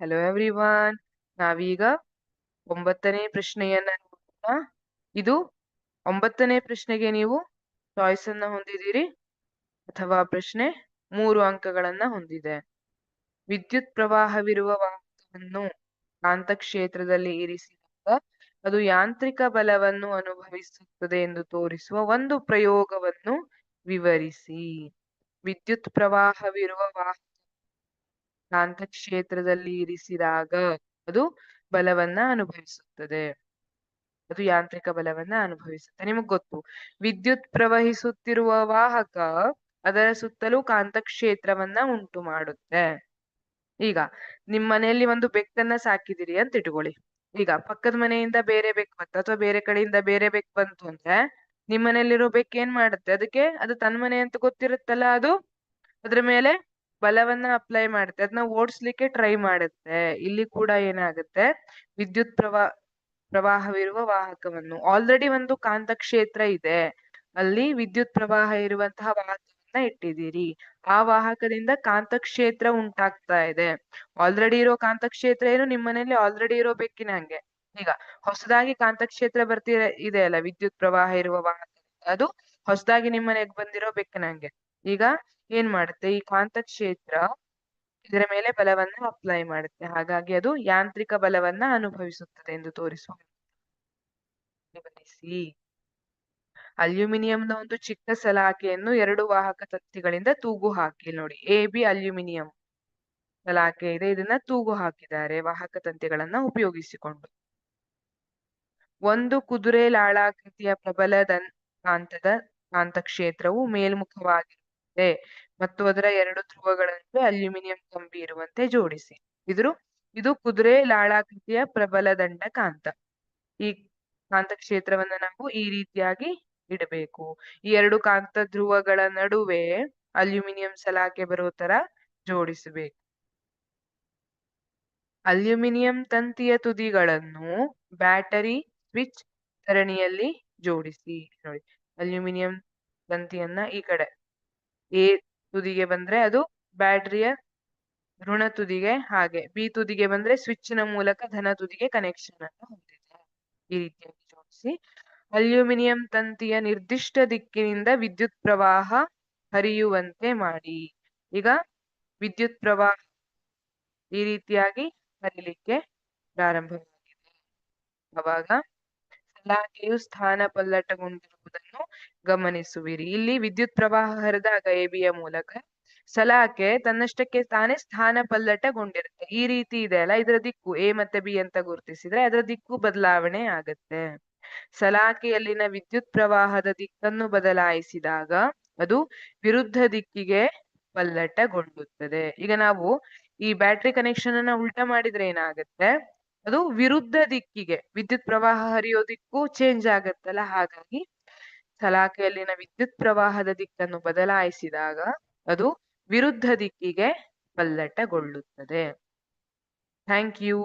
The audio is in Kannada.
Hello everyone. ನಾವೀಗ 9ನೇ ಪ್ರಶ್ನೆಯನ್ನ ನೋಡೋಣ. ಇದು 9ನೇ ಪ್ರಶ್ನೆಗೆ ನೀವು ಚಾಯ್ಸ್ ಅನ್ನ ಹೊಂದಿದ್ದೀರಿ ಅಥವಾ ಪ್ರಶ್ನೆ 3 ಅಂಕಗಳನ್ನ ಹೊಂದಿದೆ. ವಿದ್ಯುತ್ ಪ್ರವಾಹವಿರುವ ವಾಹಕವನ್ನು ಕಾಂತಕ್ಷೇತ್ರದಲ್ಲಿ ಇರಿಸಿದಾಗ ಅದು ಯಾಂತ್ರಿಕ ಬಲವನ್ನು ಅನುಭವಿಸುತ್ತದೆ ಎಂದು ತೋರಿಸುವ ಒಂದು ಪ್ರಯೋಗವನ್ನು ವಿವರಿಸಿ. ವಿದ್ಯುತ್ ಪ್ರವಾಹವಿರುವ ಕಾಂತಕ್ಷೇತ್ರದಲ್ಲಿ ಇರಿಸಿದಾಗ ಅದು ಬಲವನ್ನ ಅನುಭವಿಸುತ್ತದೆ. ಅದು ಯಾಂತ್ರಿಕ ಬಲವನ್ನ ಅನುಭವಿಸುತ್ತೆ. ನಿಮಗ್ ಗೊತ್ತು, ವಿದ್ಯುತ್ ಪ್ರವಹಿಸುತ್ತಿರುವ ವಾಹಕ ಅದರ ಸುತ್ತಲೂ ಕಾಂತಕ್ಷೇತ್ರವನ್ನ ಉಂಟು ಮಾಡುತ್ತೆ. ಈಗ ನಿಮ್ ಮನೆಯಲ್ಲಿ ಒಂದು ಬೆಕ್ಕನ್ನ ಸಾಕಿದಿರಿ ಅಂತ ಇಟ್ಕೊಳ್ಳಿ. ಈಗ ಪಕ್ಕದ ಮನೆಯಿಂದ ಬೇರೆ ಬೆಕ್ಕು ಬಂತು ಅಥವಾ ಬೇರೆ ಕಡೆಯಿಂದ ಬೇರೆ ಬೆಕ್ಕು ಬಂತು ಅಂದ್ರೆ ನಿಮ್ ಮನೆಯಲ್ಲಿರೋ ಬೆಕ್ಕು ಏನ್ ಮಾಡುತ್ತೆ? ಅದಕ್ಕೆ ಅದು ತನ್ನ ಮನೆ ಅಂತ ಗೊತ್ತಿರುತ್ತಲ್ಲ, ಅದು ಅದ್ರ ಮೇಲೆ ಬಲವನ್ನ ಅಪ್ಲೈ ಮಾಡುತ್ತೆ, ಅದನ್ನ ಓಡಿಸ್ಲಿಕ್ಕೆ ಟ್ರೈ ಮಾಡುತ್ತೆ. ಇಲ್ಲಿ ಕೂಡ ಏನಾಗುತ್ತೆ, ವಿದ್ಯುತ್ ಪ್ರವಾಹವಿರುವ ವಾಹಕವನ್ನು ಆಲ್ರೆಡಿ ಒಂದು ಕಾಂತಕ್ಷೇತ್ರ ಇದೆ, ಅಲ್ಲಿ ವಿದ್ಯುತ್ ಪ್ರವಾಹ ಇರುವಂತಹ ವಾಹಕವನ್ನ ಇಟ್ಟಿದ್ದೀರಿ. ಆ ವಾಹಕದಿಂದ ಕಾಂತಕ್ಷೇತ್ರ ಉಂಟಾಗ್ತಾ ಇದೆ. ಆಲ್ರೆಡಿ ಇರೋ ಕಾಂತಕ್ಷೇತ್ರ ಏನು, ನಿಮ್ ಮನೇಲಿ ಆಲ್ರೆಡಿ ಇರೋ ಬೆಕ್ಕಿನ ಹಂಗೆ. ಈಗ ಹೊಸದಾಗಿ ಕಾಂತಕ್ಷೇತ್ರ ಇದೆ ಅಲ್ಲ, ವಿದ್ಯುತ್ ಪ್ರವಾಹ ಇರುವ ವಾಹಕ, ಅದು ಹೊಸದಾಗಿ ನಿಮ್ ಮನೆಗೆ ಬಂದಿರೋ ಬೆಕ್ಕಿನ ಹಂಗೆ. ಈಗ ಏನ್ ಮಾಡುತ್ತೆ, ಈ ಕಾಂತಕ್ಷೇತ್ರ ಇದರ ಮೇಲೆ ಬಲವನ್ನ ಅಪ್ಲೈ ಮಾಡುತ್ತೆ, ಹಾಗಾಗಿ ಅದು ಯಾಂತ್ರಿಕ ಬಲವನ್ನ ಅನುಭವಿಸುತ್ತದೆ ಎಂದು ತೋರಿಸುವ. ಅಲ್ಯೂಮಿನಿಯಂನ ಒಂದು ಚಿಕ್ಕ ಸಲಾಕೆಯನ್ನು 2 ವಾಹಕ ತಂತಿಗಳಿಂದ ತೂಗು ಹಾಕಿ. ನೋಡಿ, AB ಅಲ್ಯೂಮಿನಿಯಂ ಸಲಾಕೆ ಇದೆ, ಇದನ್ನ ತೂಗು ಹಾಕಿದ್ದಾರೆ ವಾಹಕ ತಂತಿಗಳನ್ನ ಉಪಯೋಗಿಸಿಕೊಂಡು. ಒಂದು ಕುದುರೆ ಲಾಳಾಕೃತಿಯ ಪ್ರಬಲ ಕಾಂತದ ಕಾಂತಕ್ಷೇತ್ರವು ಮೇಲ್ಮುಖವಾಗಿರುತ್ತದೆ ಮತ್ತು ಅದರ 2 ಧ್ರುವಗಳಂತೆ ಅಲ್ಯೂಮಿನಿಯಂ ಕಂಬಿ ಇರುವಂತೆ ಜೋಡಿಸಿ. ಇದು ಕುದುರೆ ಲಾಳಾಕೃತಿಯ ಪ್ರಬಲ ದಂಡ ಕಾಂತ. ಈ ಕಾಂತಕ್ಷೇತ್ರವನ್ನ ನಾವು ಈ ರೀತಿಯಾಗಿ ಇಡಬೇಕು. ಈ 2 ಕಾಂತ ಧ್ರುವಗಳ ನಡುವೆ ಅಲ್ಯೂಮಿನಿಯಂ ಸಲಾಕೆ ಬರೋ ತರ ಜೋಡಿಸಬೇಕು. ಅಲ್ಯೂಮಿನಿಯಂ ತಂತಿಯ ತುದಿಗಳನ್ನು ಬ್ಯಾಟರಿ ಸ್ವಿಚ್ ಸರಣಿಯಲ್ಲಿ ಜೋಡಿಸಿ. ನೋಡಿ, ಅಲ್ಯೂಮಿನಿಯಂ ತಂತಿಯನ್ನ ಈ ಕಡೆ A ತುದಿಗೆ ಬಂದ್ರೆ ಅದು ಬ್ಯಾಟರಿಯ ಋಣ ತುದಿಗೆ, ಹಾಗೆ B ತುದಿಗೆ ಬಂದ್ರೆ ಸ್ವಿಚ್ನ ಮೂಲಕ ಧನ ತುದಿಗೆ ಕನೆಕ್ಷನ್ ಅನ್ನು ಹೊಂದಿದೆ. ಈ ರೀತಿಯಾಗಿ ಜೋಡಿಸಿ ಅಲ್ಯೂಮಿನಿಯಂ ತಂತಿಯ ನಿರ್ದಿಷ್ಟ ದಿಕ್ಕಿನಿಂದ ವಿದ್ಯುತ್ ಪ್ರವಾಹ ಹರಿಯುವಂತೆ ಮಾಡಿ. ಈಗ ವಿದ್ಯುತ್ ಪ್ರವಾಹ ಈ ರೀತಿಯಾಗಿ ಹರಿಲಿಕ್ಕೆ ಪ್ರಾರಂಭವಾಗಿದೆ. ಅವಾಗ ಸಲಾಕೆಯು ಸ್ಥಾನ ಪಲ್ಲಟಗೊಂಡಿರುವುದನ್ನು ಗಮನಿಸುವಿರಿ. ಇಲ್ಲಿ ವಿದ್ಯುತ್ ಪ್ರವಾಹ ಹರಿದಾಗ ABಯ ಮೂಲಕ ಸಲಾಕೆ ತನ್ನಷ್ಟಕ್ಕೆ ತಾನೇ ಸ್ಥಾನ ಪಲ್ಲಟಗೊಂಡಿರುತ್ತೆ. ಈ ರೀತಿ ಇದೆ ಅಲ್ಲ, ಇದರ ದಿಕ್ಕು A ಮತ್ತೆ B ಅಂತ ಗುರುತಿಸಿದ್ರೆ ಅದರ ದಿಕ್ಕು ಬದಲಾವಣೆ ಆಗುತ್ತೆ. ಸಲಾಕೆಯಲ್ಲಿನ ವಿದ್ಯುತ್ ಪ್ರವಾಹದ ದಿಕ್ಕನ್ನು ಬದಲಾಯಿಸಿದಾಗ ಅದು ವಿರುದ್ಧ ದಿಕ್ಕಿಗೆ ಪಲ್ಲಟಗೊಳ್ಳುತ್ತದೆ. ಈಗ ನಾವು ಈ ಬ್ಯಾಟ್ರಿ ಕನೆಕ್ಷನ್ ಅನ್ನ ಉಲ್ಟಾ ಮಾಡಿದ್ರೆ ಏನಾಗುತ್ತೆ, ಅದು ವಿರುದ್ಧ ದಿಕ್ಕಿಗೆ ವಿದ್ಯುತ್ ಪ್ರವಾಹ ಹರಿಯೋ ದಿಕ್ಕು ಚೇಂಜ್ ಆಗತ್ತಲ್ಲ, ಹಾಗಾಗಿ ಸಲಾಕೆಯಲ್ಲಿನ ವಿದ್ಯುತ್ ಪ್ರವಾಹದ ದಿಕ್ಕನ್ನು ಬದಲಾಯಿಸಿದಾಗ ಅದು ವಿರುದ್ಧ ದಿಕ್ಕಿಗೆ ಪಲ್ಲಟಗೊಳ್ಳುತ್ತದೆ. Thank you.